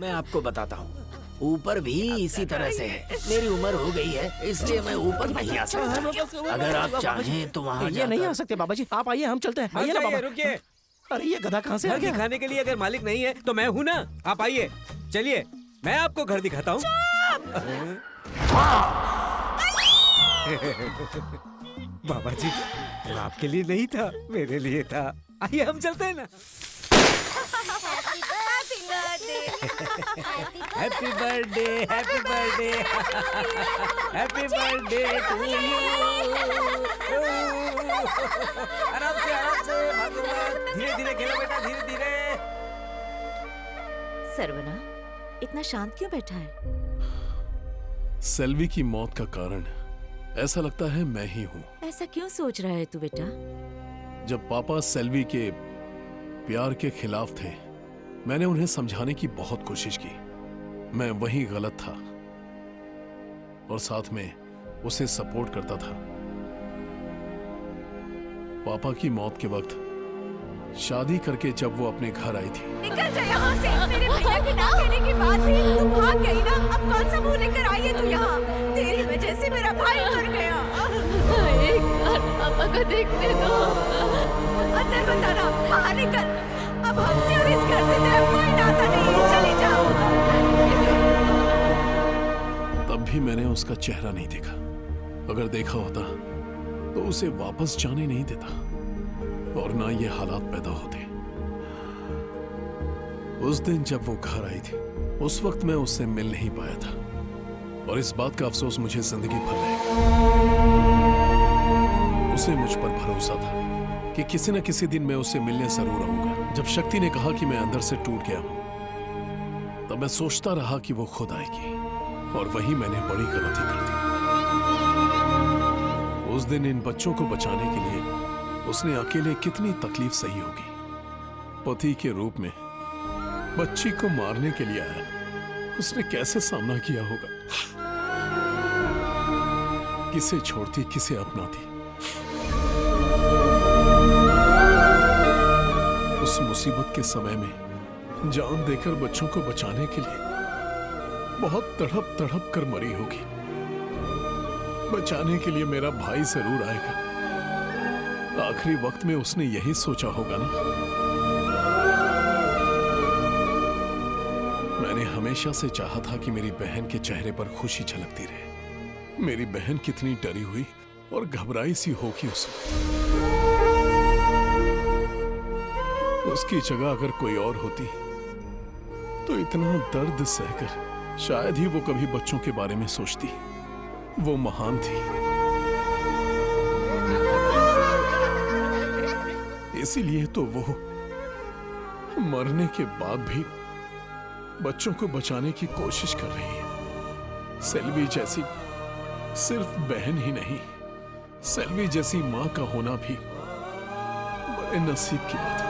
मैं आपको बताता हूँ, ऊपर भी इसी तरह से है। मेरी उम्र हो गई है, इसलिए मैं ऊपर नहीं आ सकता। अगर आप चाहें तो वहाँ ये नहीं आ सकते बाबा जी, आप आइए, हम चलते हैं। आइए ना बाबा। रुकिए। अरे ये गधा कहाँ से आ घर गया? दिखाने के लिए अगर मालिक नहीं है तो मैं हूँ ना। आप आइए, चलिए मैं आपको घर दिखाता हूँ। बाबा जी, वो आपके लिए नहीं था, मेरे लिए था। आइए हम चलते हैं ना। Happy birthday, happy birthday, happy birthday to you. आराम से भागो, धीरे धीरे खेलो बेटा, धीरे धीरे। सर्वना, इतना शांत क्यों बैठा है? सेल्वी की मौत का कारण ऐसा लगता है मैं ही हूँ। ऐसा क्यों सोच रहा है तू बेटा? जब पापा सेल्वी के प्यार के खिलाफ थे, मैंने उन्हें समझाने की बहुत कोशिश की। मैं वही गलत था और साथ में उसे सपोर्ट करता था। पापा की मौत के वक्त शादी करके जब वो अपने घर आई थी, निकल जा यहाँ से। मेरे भैया के ना कहने के बाद भी तू भाग गई ना। अब कौन सा मुंह लेकर आई है तू यहाँ? तेरी वजह से मेरा भाई मर गया। एक बार पापा को देखने दो। अंदर बताना, बाहर निकल। अब हमसे और इस घर से तेरा कोई नाता नहीं है। चले जाओ। तब भी मैंने उसका चेहरा नहीं देखा। अगर देखा होता तो उसे वापस जाने नहीं देता और ना ये हालात पैदा होते। उस दिन जब वो घर आई थी, उस वक्त मैं उससे मिल नहीं पाया था और इस बात का अफसोस मुझे जिंदगी भर रहेगा। उसे मुझ पर भरोसा था कि किसी न किसी दिन मैं उससे मिलने जरूर आऊंगा। जब शक्ति ने कहा कि मैं अंदर से टूट गया हूं, तब मैं सोचता रहा कि वो खुद आएगी और वही मैंने बड़ी गलती कर दी। उस दिन इन बच्चों को बचाने के लिए उसने अकेले कितनी तकलीफ सही होगी। पति के रूप में बच्ची को मारने के लिए आया, उसने कैसे सामना किया होगा। किसे छोड़ती, किसे अपनाती। उस मुसीबत के समय में जान देकर बच्चों को बचाने के लिए बहुत तड़प तड़प कर मरी होगी। बचाने के लिए मेरा भाई जरूर आएगा। आखिरी वक्त में उसने यही सोचा होगा ना। मैंने हमेशा से चाहा था कि मेरी बहन के चेहरे पर खुशी झलकती रहे। मेरी बहन कितनी डरी हुई और घबराई सी होगी उस वक्त। उसकी जगह अगर कोई और होती तो इतना दर्द सहकर शायद ही वो कभी बच्चों के बारे में सोचती। वो महान थी, इसीलिए तो वो मरने के बाद भी बच्चों को बचाने की कोशिश कर रही है। सेल्वी जैसी सिर्फ बहन ही नहीं, सेल्वी जैसी मां का होना भी बड़े नसीब की बात है।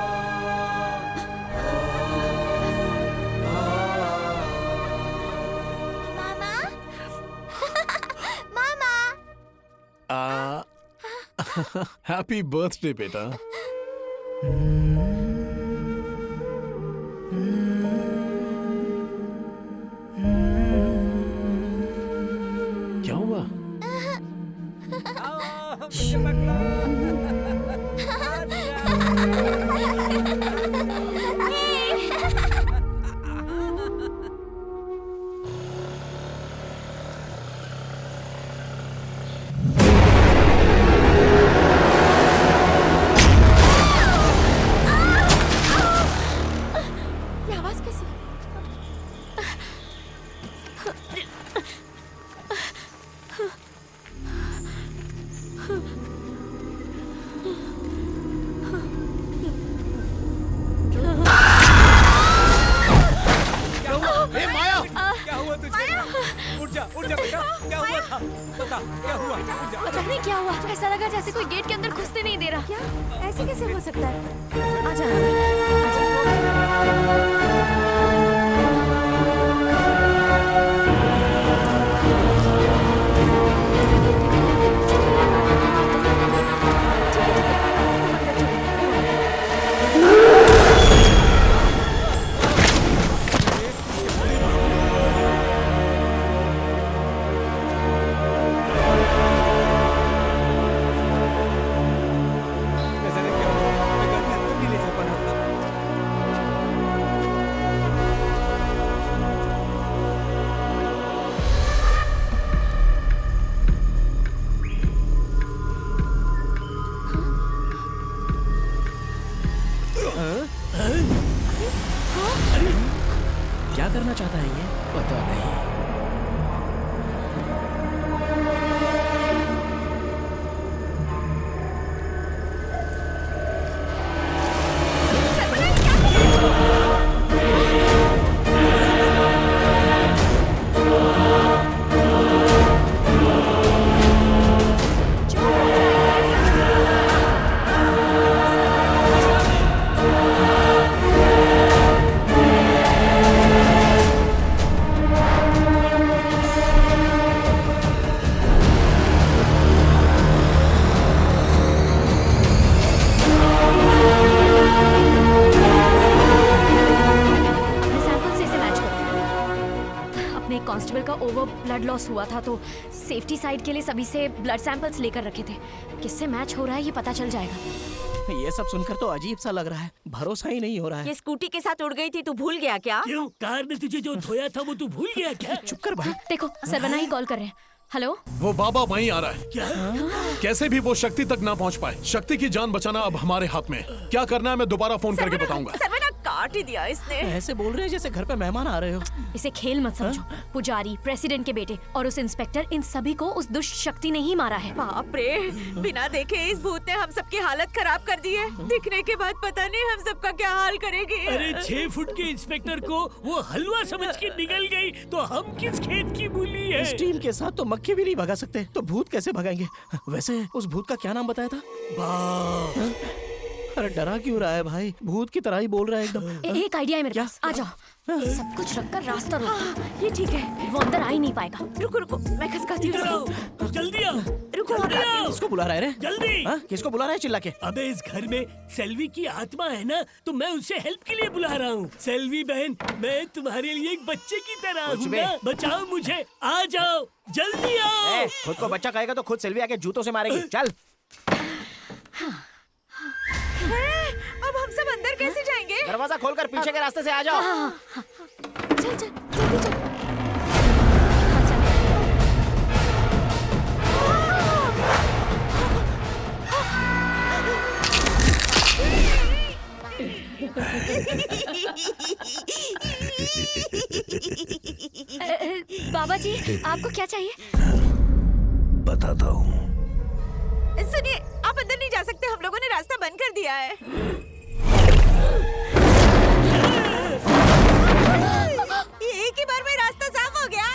हैप्पी बर्थडे बेटा। क्या हुआ? पता नहीं क्या हुआ, ऐसा लगा जैसे कोई गेट के अंदर घुसने नहीं दे रहा। क्या ऐसे कैसे हो सकता है? आजा, क्या करना चाहता है ये? पता नहीं। कांस्टेबल का ओवर ब्लड लॉस हुआ था तो सेफ्टी साइड के लिए सभी से ब्लड सैंपल्स लेकर रखे थे। किससे मैच हो रहा है ये पता चल जाएगा। ये सब सुनकर तो अजीब सा लग रहा है, भरोसा ही नहीं हो रहा है। ये स्कूटी के साथ उड़ गई थी, तू भूल गया क्या? क्यों? कार ने तुझे जो धोया था वो तू भूल गया क्या? चुप कर भाई। देखो सरवना ही कॉल कर रहे हैं। हेलो, वो बाबा वहीं आ रहा है। क्या? कैसे भी वो शक्ति तक ना पहुंच पाए। शक्ति की जान बचाना अब हमारे हाथ में है। क्या करना है मैं दोबारा फोन करके बताऊंगा। सरवना काट ही दिया इसने। ऐसे बोल रहे हैं जैसे घर पे मेहमान आ रहे हो। इसे खेल मत समझो। पुजारी, प्रेसिडेंट के बेटे और उस इंस्पेक्टर, इन सभी को उस दुष्ट शक्ति ने ही मारा है। बाप रे, बिना देखे इस भूत ने हम सबकी हालत खराब कर दी है। दिखने के बाद पता नहीं हम सबका क्या हाल करेगी। अरे 6 फुट के इंस्पेक्टर को वो हलवा समझ के निकल गई तो हम किस खेत की मूली है? इस टीम के साथ तो मक्खी भी नहीं भगा सकते, तो भूत कैसे भगाएंगे? वैसे उस भूत का क्या नाम बताया था? बाप। अरे डरा क्यों रहा है भाई? भूत की तरह ही बोल रहा है एकदम। एक आइडिया है मेरे पास, आ जाओ। सब कुछ रखकर रास्ता रोको। ये ठीक है, वो अंदर आ ही नहीं पाएगा। रुको रुको, मैं खसकाती इधर आओ, हूँ। जल्दी आओ। रुको, जल्दी आओ। किसको बुला रहा है रे? जल्दी। हाँ? किसको बुला रहा है चिल्ला के? अबे इस घर में सेल्वी की आत्मा है ना, तो मैं उसे हेल्प के लिए बुला रहा हूँ। सेल्वी बहन, मैं तुम्हारे लिए एक बच्चे की तरह कुछ हूँ भी। ना, बचाओ मुझे। आ जाओ, जल्दी आओ। खुद को बच्चा कहेगा तो खुद सेल्वी आके जूतों से मारेगी। चल। अब हम सब अंदर कैसे जाएंगे? दरवाजा खोलकर पीछे के रास्ते से आ जाओ। चल चल जल्दी चल। बाबा जी, आपको क्या चाहिए? बताता हूँ। सुनिए, आप अंदर नहीं जा सकते, हम लोगों ने रास्ता बंद कर दिया है। ये एक ही बार में रास्ता साफ हो गया।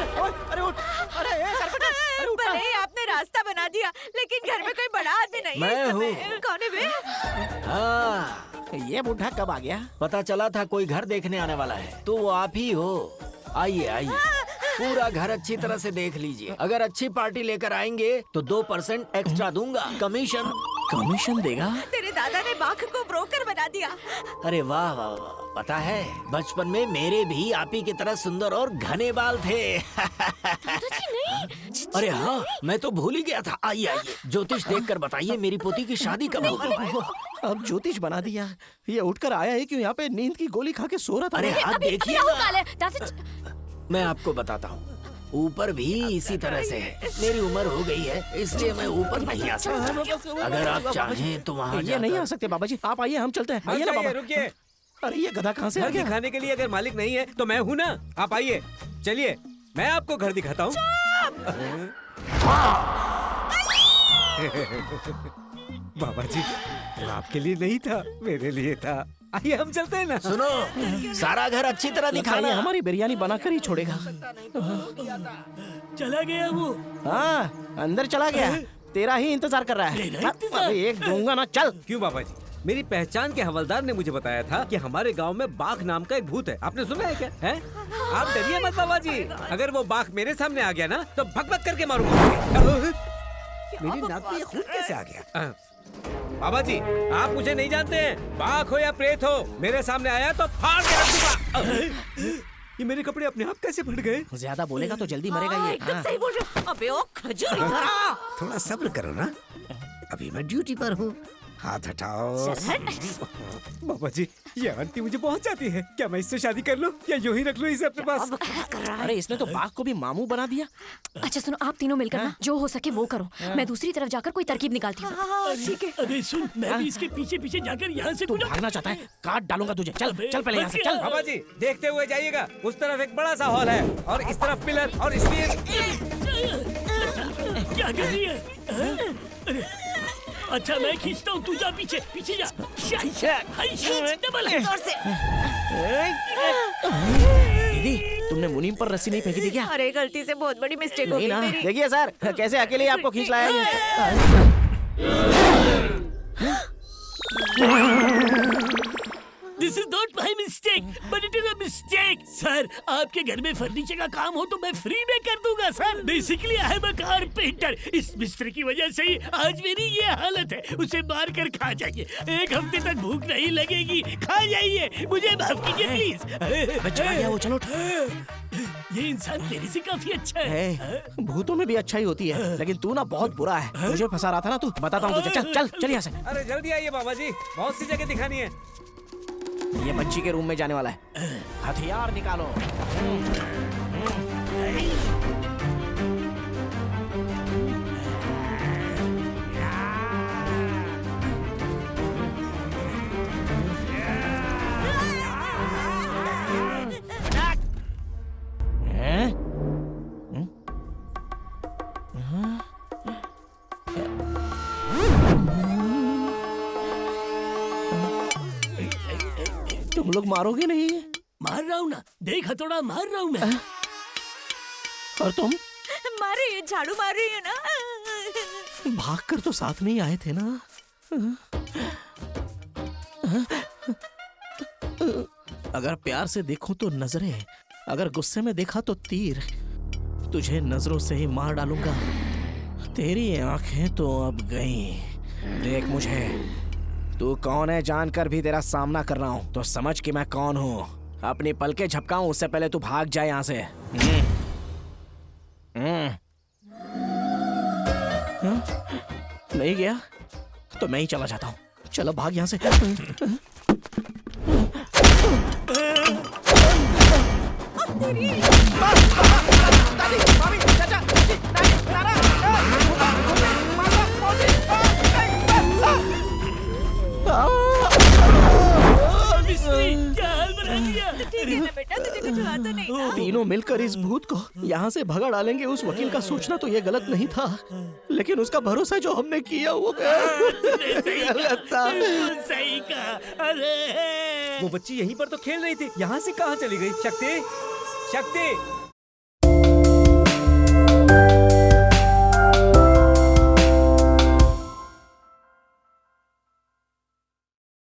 अरे उठ, अरे उठ। भले ही आपने रास्ता बना दिया, लेकिन घर में कोई बड़ा आदमी नहीं है मैं इस समय। हूँ। कौन है बे? हाँ, ये बूढ़ा कब आ गया? पता चला था कोई घर देखने आने वाला है, तो वो आप ही हो। आइए आइए, पूरा घर अच्छी तरह से देख लीजिए। अगर अच्छी पार्टी लेकर आएंगे तो 2% एक्स्ट्रा दूंगा, कमीशन। कमीशन देगा? तेरे दादा ने बाघ को ब्रोकर बना दिया। अरे वाह वाह वाह, पता है बचपन में मेरे भी आप ही की तरह सुंदर और घने बाल थे। अरे हाँ, मैं तो भूल ही गया था। आइए आइए, ज्योतिष देखकर बताइए मेरी पोती की शादी कब होगी? अब ज्योतिष बना दिया। ये उठकर आया है क्यों यहाँ पे? नींद की गोली खा के सो रहा था। अरे हाथ देखिए राहु ना। काल है, दादा। मैं आपको बताता हूँ, ऊपर भी इसी तरह से है। मेरी उम्र हो गई है, इसलिए मैं ऊपर नहीं आ सकता। अगर आप चाहें तो वहाँ ये नहीं आ सकते बाबा जी, आप आइए, हम चलते हैं। आइए ना बाबा। रुकिए। अरे ये गधा कहाँ से आ घर गया? दिखाने के लिए अगर मालिक नहीं है तो मैं हूँ ना। आप आइए, चलिए मैं आपको घर दिखाता हूँ। बाबा जी, वो आपके लिए नहीं था, मेरे लिए था। आइए हम चलते हैं ना। सुनो, सारा घर अच्छी तरह लगता है दिखाना। ये हमारी बिरयानी बनाकर ही छोड़ेगा। चला गया वो। हाँ, अंदर चला गया। तेरा ही इंतजार कर रहा है। मेरा इंतजार? अरे एक दूंगा ना, चल। क्यों बाबा जी? मेरी पहचान के हवलदार ने मुझे बताया था कि हमारे गांव में बाघ नाम का एक भूत है। आपने सुना है क्या? हैं? आप डरिए मत बाबा जी। अगर वो बाघ मेरे सामने आ गया ना तो भग भग करके मारूंगा। मेरी नाक में ये खून कैसे आ गया? बाबा जी, आप मुझे नहीं जानते हैं। बाघ हो या प्रेत हो, मेरे सामने आया तो फाड़ के रख दूंगा। ये मेरे कपड़े अपने आप कैसे फट गए? ज्यादा बोलेगा तो जल्दी मरेगा ये। एकदम सही बोल रहे हो। अबे ओ खजूरी धरा। थोड़ा सब्र करो ना, अभी मैं ड्यूटी पर हूँ। हाथ हटाओ। बाबा जी, ये आंटी मुझे बहुत चाहती है। क्या मैं इससे शादी कर लूं या यूं ही रख लूं इसे अपने पास? अरे इसने तो बाघ को भी मामू बना दिया। अच्छा सुनो, आप तीनों मिलकर ना जो हो सके वो करो। मैं दूसरी तरफ जाकर कोई तरकीब निकालती हूँ। ठीक है। अबे सुन, मैं भी इसके पीछे पीछे जाकर यहाँ से तू गुजर। भागना चाहता है, काट डालूंगा तुझे। चल चल पहले यहाँ से चल। बाबा जी, देखते हुए जाइएगा। उस तरफ एक बड़ा सा हॉल है और इस तरफ पिलर, और इसलिए क्या कर रही है? अरे, अच्छा मैं खींचता हूँ, तू जा पीछे पीछे जा। डबल है। जोर से। दीदी, तुमने मुनीम पर रस्सी नहीं फेंकी थी क्या? अरे गलती से बहुत बड़ी मिस्टेक हो नहीं गई ना। मेरी। देखिए सर, कैसे अकेले ही आपको खींच लाया ये। This is not my mistake, but it is a mistake. Sir, आपके घर में फर्नीचर का काम हो तो मैं फ्री में कर दूंगा sir. Basically I am a carpenter. इस मिस्त्री की वजह से ही आज मेरी ये हालत है। उसे मार कर खा जाइए, 1 हफ्ते तक भूख नहीं लगेगी। खा जाइए, मुझे माफ कीजिए प्लीज। चला गया वो, चलो। ये इंसान तेरे से काफी अच्छा है। भूतों में भी अच्छाई होती है, लेकिन तू ना बहुत बुरा है। मुझे फंसा रहा था ना तू। बताता हूँ तुझे। चल चल चल यहाँ से। अरे जल्दी आइए बाबा जी, बहुत सी जगह दिखानी है। ये बच्ची के रूम में जाने वाला है। हथियार निकालो। तुम लोग मारोगे नहीं? मार रहा हूँ ना, देख हथौड़ा मार रहा हूँ मैं। और तुम? मार रही है, झाड़ू मार रही है ना। भागकर तो साथ में ही आए थे ना। अगर प्यार से देखूं तो नजरें, अगर गुस्से में देखा तो तीर। तुझे नजरों से ही मार डालूंगा। तेरी आंखें तो अब गई। देख मुझे, तू कौन है जानकर भी तेरा सामना कर रहा हूं, तो समझ कि मैं कौन हूं। अपनी पलकें झपकाऊं उससे पहले तू भाग जाए यहां से। नहीं गया तो मैं ही चला जाता हूं। चलो भाग यहां से। क्या हाल बना दिया? ठीक है ना बेटा, तुझे कुछ हुआ तो नहीं ना? तीनों मिलकर इस भूत को यहाँ से भगा डालेंगे। उस वकील का सोचना तो ये गलत नहीं था, लेकिन उसका भरोसा जो हमने किया वो गलत था। सही कहा। अरे वो बच्ची यहीं पर तो खेल रही थी, यहाँ से कहाँ चली गई? शक्ति, शक्ति,